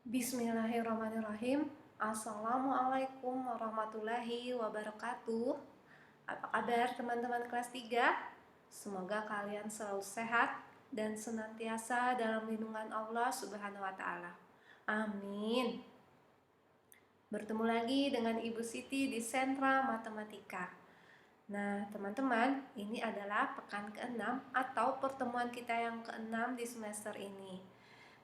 Bismillahirrahmanirrahim. Assalamualaikum warahmatullahi wabarakatuh. Apa kabar teman-teman kelas 3? Semoga kalian selalu sehat dan senantiasa dalam lindungan Allah Subhanahu wa taala. Amin. Bertemu lagi dengan Ibu Siti di Sentra Matematika. Nah, teman-teman, ini adalah pekan ke-6 atau pertemuan kita yang ke-6 di semester ini.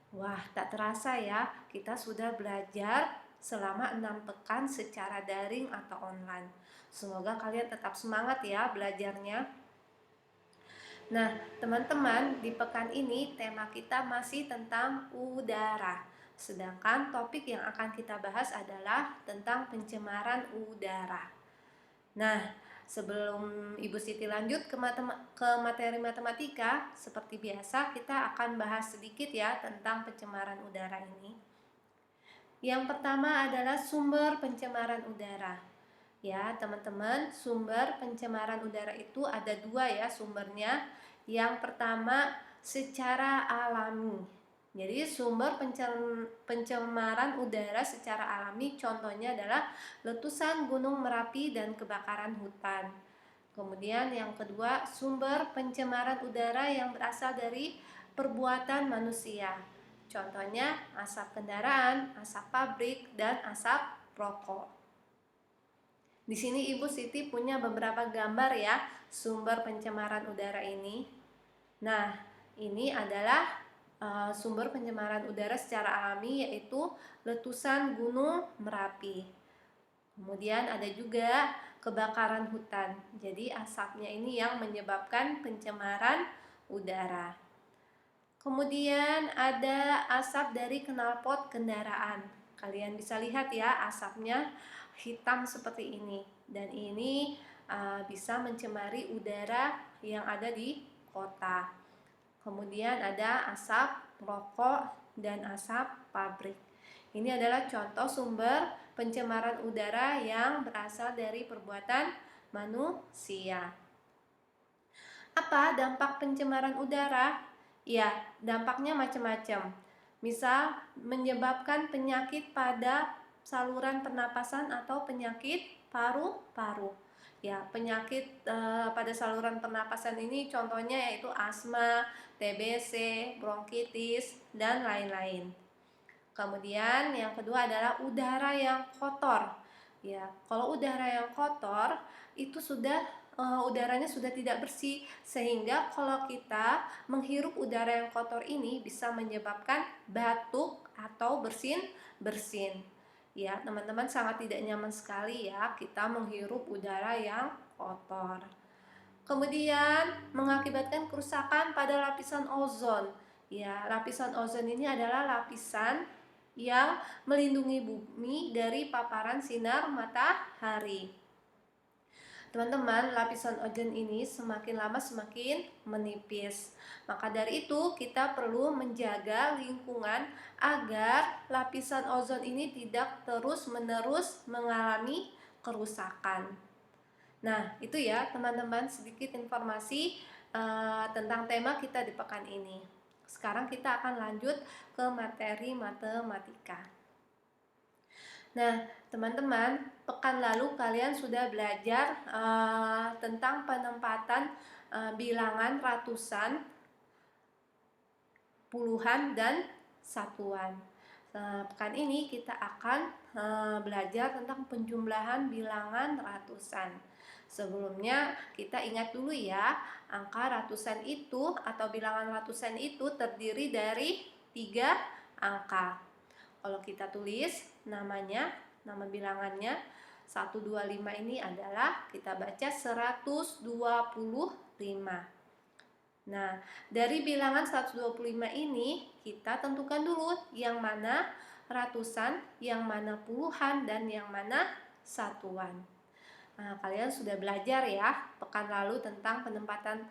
Wah, tak terasa ya, kita sudah belajar selama 6 pekan secara daring atau online. Semoga kalian tetap semangat ya belajarnya. Nah, teman-teman, di pekan ini tema kita masih tentang udara. Sedangkan topik yang akan kita bahas adalah tentang pencemaran udara. Nah, sebelum Ibu Siti lanjut ke materi matematika, seperti biasa kita akan bahas sedikit ya tentang pencemaran udara ini. Yang pertama adalah sumber pencemaran udara. Ya, teman-teman, sumber pencemaran udara itu ada dua ya sumbernya. Yang pertama secara alami. Jadi sumber pencemaran udara secara alami contohnya adalah letusan Gunung Merapi dan kebakaran hutan. Kemudian yang kedua, sumber pencemaran udara yang berasal dari perbuatan manusia. Contohnya asap kendaraan, asap pabrik, dan asap rokok. Di sini Ibu Siti punya beberapa gambar ya sumber pencemaran udara ini. Nah, ini adalah sumber pencemaran udara secara alami yaitu letusan Gunung Merapi. Kemudian ada juga kebakaran hutan. Jadi asapnya ini yang menyebabkan pencemaran udara. Kemudian ada asap dari knalpot kendaraan. Kalian bisa lihat ya asapnya hitam seperti ini. Dan ini bisa mencemari udara yang ada di kota. Kemudian ada asap rokok dan asap pabrik. Ini adalah contoh sumber pencemaran udara yang berasal dari perbuatan manusia. Apa dampak pencemaran udara? Ya, dampaknya macam-macam. Misal, menyebabkan penyakit pada saluran pernapasan atau penyakit paru-paru. Ya, penyakit pada saluran pernapasan ini contohnya yaitu asma, TBC, bronkitis, dan lain-lain. Kemudian yang kedua adalah udara yang kotor. Ya, kalau udara yang kotor itu udaranya sudah tidak bersih sehingga kalau kita menghirup udara yang kotor ini bisa menyebabkan batuk atau bersin-bersin. Ya, teman-teman sangat tidak nyaman sekali ya kita menghirup udara yang kotor. Kemudian mengakibatkan kerusakan pada lapisan ozon. Ya, lapisan ozon ini adalah lapisan yang melindungi bumi dari paparan sinar matahari. Teman-teman, lapisan ozon ini semakin lama semakin menipis. Maka dari itu, kita perlu menjaga lingkungan agar lapisan ozon ini tidak terus-menerus mengalami kerusakan. Nah, itu ya teman-teman sedikit informasi tentang tema kita di pekan ini. Sekarang kita akan lanjut ke materi matematika. Nah, teman-teman, pekan lalu kalian sudah belajar tentang penempatan bilangan ratusan, puluhan, dan satuan. Pekan ini kita akan belajar tentang penjumlahan bilangan ratusan. Sebelumnya kita ingat dulu ya, angka ratusan itu atau bilangan ratusan itu terdiri dari 3 angka. Kalau kita tulis nama bilangannya 125 ini adalah kita baca 125. Nah, dari bilangan 125 ini kita tentukan dulu yang mana ratusan, yang mana puluhan, dan yang mana satuan. Nah, kalian sudah belajar ya pekan lalu tentang penempatan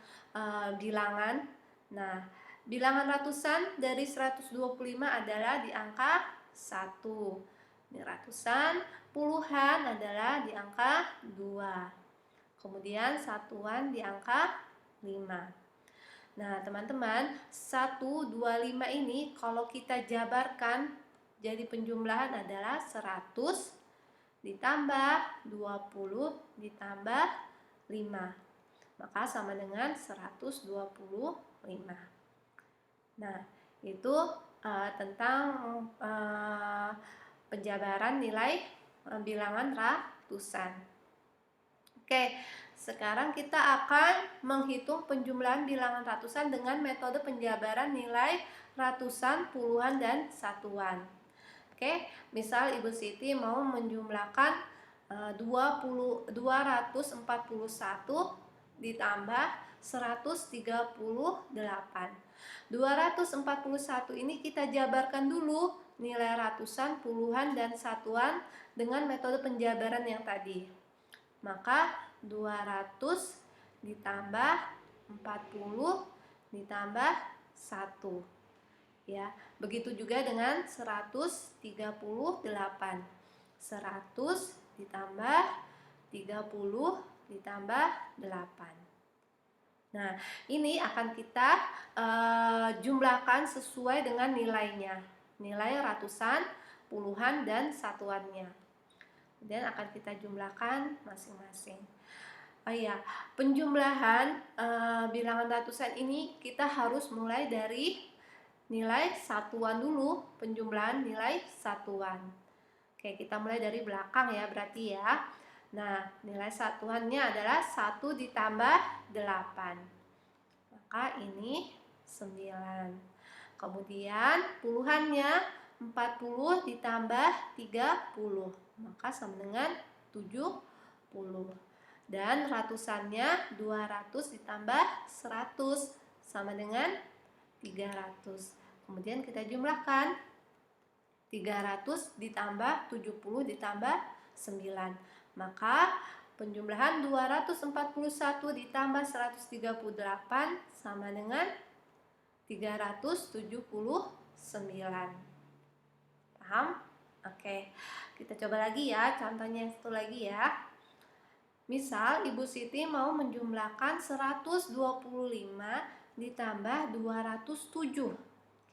bilangan. Nah, bilangan ratusan dari 125 adalah di angka 1. Ini ratusan, puluhan adalah di angka 2. Kemudian satuan di angka 5. Nah, teman-teman, 125 ini kalau kita jabarkan Jadi penjumlahan adalah 100 ditambah 20 ditambah 5. Maka sama dengan 125. Nah, itu tentang penjabaran nilai bilangan ratusan. Oke, sekarang kita akan menghitung penjumlahan bilangan ratusan dengan metode penjabaran nilai ratusan, puluhan, dan satuan. Oke, misal Ibu Siti mau menjumlahkan 241 ditambah 138. 241 ini kita jabarkan dulu nilai ratusan, puluhan, dan satuan dengan metode penjabaran yang tadi. Maka 200 ditambah 40 ditambah 1. Ya, begitu juga dengan 138. 100 ditambah 30 ditambah 8. Nah, ini akan kita jumlahkan sesuai dengan nilainya. Nilai ratusan, puluhan, dan satuannya. Dan akan kita jumlahkan masing-masing. Oh iya, penjumlahan bilangan ratusan ini kita harus mulai dari nilai satuan dulu, penjumlahan nilai satuan. Oke, kita mulai dari belakang ya berarti ya. Nah, nilai satuannya adalah 1 ditambah 8. Maka ini 9. Kemudian puluhannya 40 ditambah 30. Maka sama dengan 70. Dan ratusannya 200 ditambah 100 sama dengan 300. Kemudian kita jumlahkan 300 ditambah 70 ditambah 9. Maka penjumlahan 241 ditambah 138 sama dengan 379. Paham? Oke, kita coba lagi ya, contohnya yang satu lagi ya. Misal Ibu Siti mau menjumlahkan 125 ditambah 207.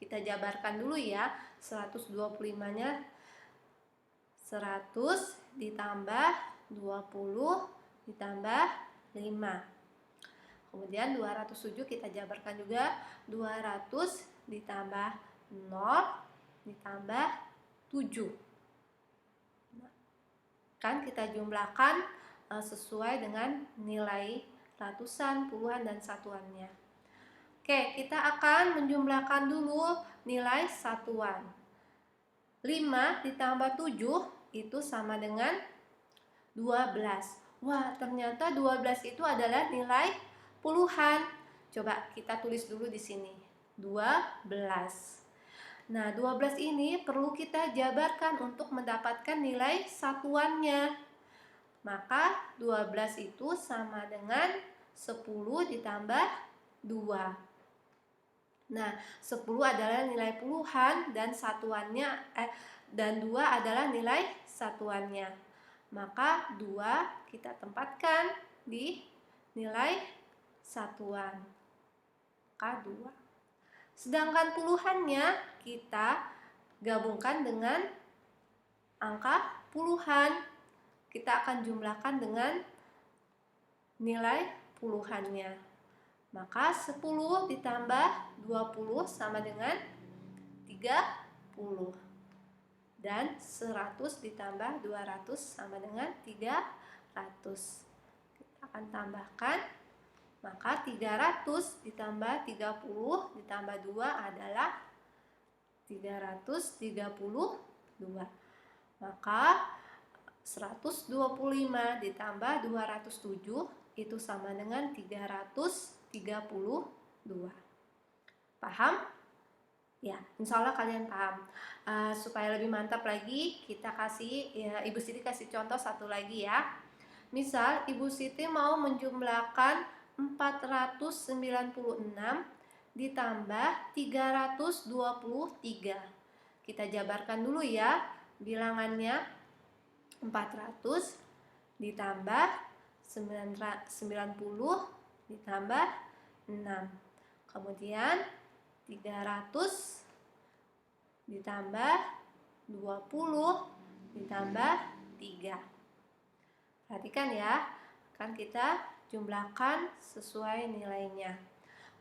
Kita jabarkan dulu ya, 125-nya 100 ditambah 20 ditambah 5. Kemudian 207 kita jabarkan juga, 200 ditambah 0 ditambah 7. Kan kita jumlahkan sesuai dengan nilai ratusan, puluhan, dan satuannya. Oke, kita akan menjumlahkan dulu nilai satuan. 5 ditambah 7 itu sama dengan 12. Wah, ternyata 12 itu adalah nilai puluhan. Coba kita tulis dulu di sini. 12. Nah, 12 ini perlu kita jabarkan untuk mendapatkan nilai satuannya. Maka 12 itu sama dengan 10 ditambah 2. Nah, 10 adalah nilai puluhan dan satuannya dan 2 adalah nilai satuannya. Maka 2 kita tempatkan di nilai satuan. Maka 2. Sedangkan puluhannya kita gabungkan dengan angka puluhan. Kita akan jumlahkan dengan nilai puluhannya. Maka 10 ditambah 20 sama dengan 30. Dan 100 ditambah 200 sama dengan 300. Kita akan tambahkan. Maka 300 ditambah 30 ditambah 2 adalah 332. Maka 125 ditambah 207 itu sama dengan 332. Paham? Ya, insya Allah kalian paham. Supaya lebih mantap lagi, kita kasih ya, Ibu Siti kasih contoh satu lagi ya. Misal Ibu Siti mau menjumlahkan 496 ditambah 323. Kita jabarkan dulu ya bilangannya. 400 ditambah 90 ditambah 6. Kemudian 300 ditambah 20 ditambah 3. Perhatikan ya, kan kita jumlahkan sesuai nilainya.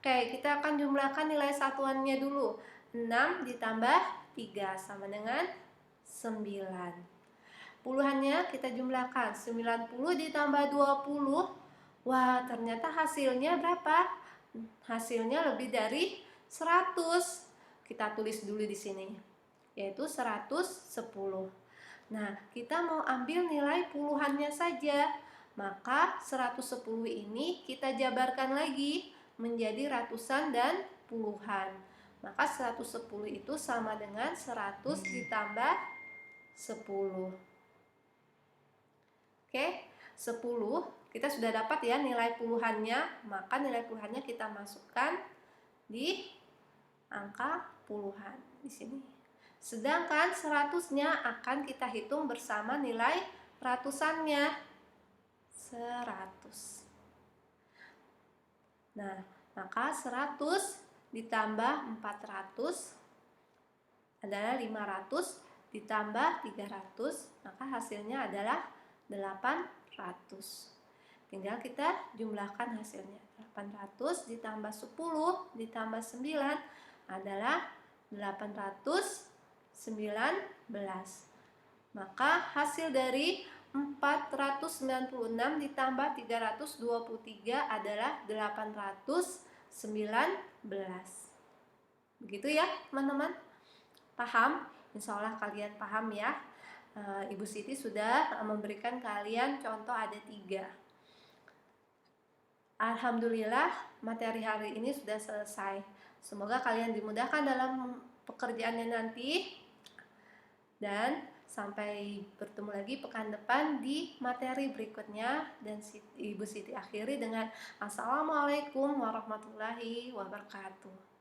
Oke, kita akan jumlahkan nilai satuannya dulu. 6 ditambah 3 sama dengan 9. Puluhannya kita jumlahkan. 90 ditambah 20. Wah, ternyata hasilnya berapa? Hasilnya lebih dari 100. Kita tulis dulu di sini, yaitu 110. Nah, kita mau ambil nilai puluhannya saja. Maka 110 ini kita jabarkan lagi menjadi ratusan dan puluhan. Maka 110 itu sama dengan 100 ditambah 10. Oke, 10 kita sudah dapat ya nilai puluhannya. Maka nilai puluhannya kita masukkan di angka puluhan di sini. Sedangkan 100-nya akan kita hitung bersama nilai ratusannya. 100. Nah, maka 100 ditambah 400 adalah 500 ditambah 300, maka hasilnya adalah 800. Tinggal kita jumlahkan hasilnya. 800 ditambah 10 ditambah 9 adalah 819. Maka hasil dari 496 ditambah 323 adalah 819. Begitu ya teman-teman. Paham? Insya Allah kalian paham ya. Ibu Siti sudah memberikan kalian contoh ada 3. Alhamdulillah materi hari ini sudah selesai. Semoga kalian dimudahkan dalam pekerjaannya nanti. Dan sampai bertemu lagi pekan depan di materi berikutnya. Dan Ibu Siti akhiri dengan Assalamualaikum warahmatullahi wabarakatuh.